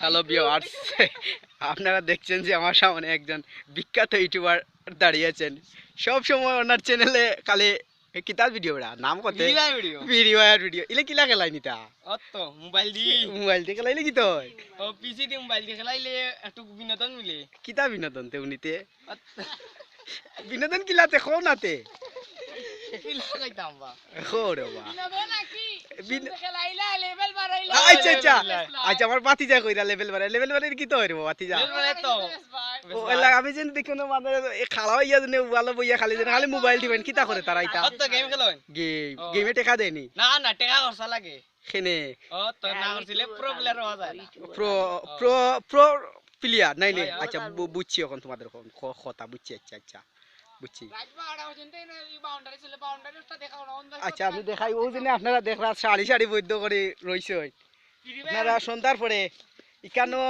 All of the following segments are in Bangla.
হ্যালো ভিউয়ার্স, আপনারা দেখছেন যে আমার সামনে একজন বিখ্যাত ইউটিউবার দাঁড়িয়ে আছেন। সব সময় ওনার চ্যানেলে খালি কিতাব ভিডিও নাম কত ভিডিও ইলে কিলা খেলাই নিতা অতো মোবাইল দি মোবাইল দিয়ে খেলাইলে কি তো ও পিসি দি মোবাইল দি খেলাইলে একটু বিনোদন মিলে কিতাব বিনোদন তে উনিতে বিনোদন কিলাতে খো নাতে কি লাগাইতাম বা খো রে বা বিনোদন নাকি বিন- খেলাইলা লেভেল বাড়াইলা আচ্ছা আচ্ছা আচ্ছা আমার বাতিজা কইরা লেভেল বাড়াই কি তো হইবো বাতিজা বলে তো ও এলা আমি যেন দেখো না মানে খালা হইয়া জনে ওয়ালা বইয়া খালি যেন খালি মোবাইল দিবেন কিতা করে তারা ইতা অতো গেম খেলেন গেমে টাকা দেয়নি না না টাকা খরচা লাগে খেনে ও তো না করছিলে প্রো প্লেয়ার হওয়া যায় না প্রো প্রো প্রো প্লেয়ার নাইলে হয়, আচ্ছা বুঝছি এখন তোমাদের কথা বুঝছি আচ্ছা আচ্ছা বুঝছি রাজবা আড়া পর্যন্ত এই বাউন্ডারি ছিল বাউন্ডারিটা দেখা না অন্ধ আচ্ছা আমি দেখাই ও জন্য আপনারা দেখরা সারি সারি বৈদ্য করে রইছে আপনারা সন্ধ্যার পরে ইকানো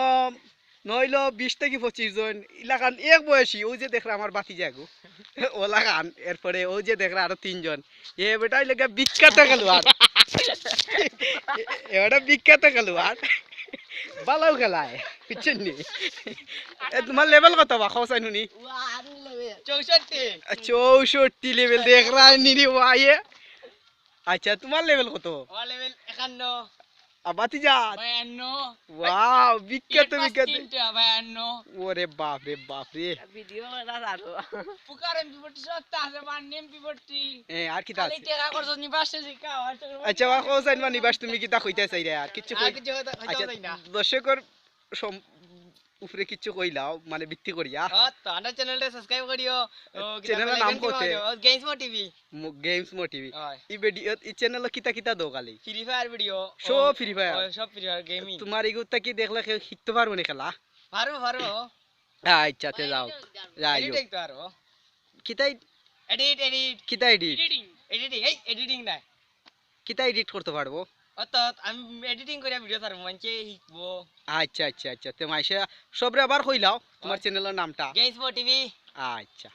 নইলো 20 থেকে 25 জন ইলাকান এক বয়সী ও যে দেখরা আমার বাতি যাগো ওলা গান এরপরে ও যে দেখরা আরো 3 জন এ বেটা লাগা বিখ্যাত খেলোয়াড় এবারে বিখ্যাত খেলোয়াড় ভালো খেলায় বুঝছেন নি তোমার লেভেল কত বা খসাই নুনি 64 64 লেভেল দেখরা নিনি ওয়ায়ে আচ্ছা তোমার লেভেল কত ও লেভেল 51 আবাতি যা 52 ওয়াও বিখ্যাত বিখ্যাত তিনটা 52 ওরে বাপ রে ভিডিও করা জানো পুকার এমপি40 সত্তা আছে মান এমপি40 এ আর কি তা খালি টাকা খরচ নি পাশে শিখা আচ্ছা বা খসাইন বা নিবাস তুমি কি তা কইতে চাই রে আর কিছু কই আগে যে হয়তো আচ্ছা যায় না দর্শকর উপরে কিছু কইলাও মানে ভিত্তি করিয়া ও তো আন্ডার চ্যানেলটা সাবস্ক্রাইব করিও ও চ্যানেলের নাম কতে? গেমস মো টিভি গেমস মো টিভি হয় ই ভিডিও ই চ্যানেল কিতা কিতা দো গালি ফ্রি ফায়ার ভিডিও সব ফ্রি ফায়ার সব ফ্রি ফায়ার গেমিং তোমার এগুতা কি দেখলে কেউ শিখতে পারবো না খেলা পারো আচ্ছা তে যাও যাইও এডিটিং তো আরো কিতাই এডিট কিতা এডিট এডিটিং এডিটিং না কিতা এডিট করতে পারবো অত আমি এডিটিং করে ভিডিও ছাড়ব মানছে শিখবো আচ্ছা তে মাইসে সবরে আবার কইলাও তোমার চ্যানেলের নামটা গেমস মো টিভি আচ্ছা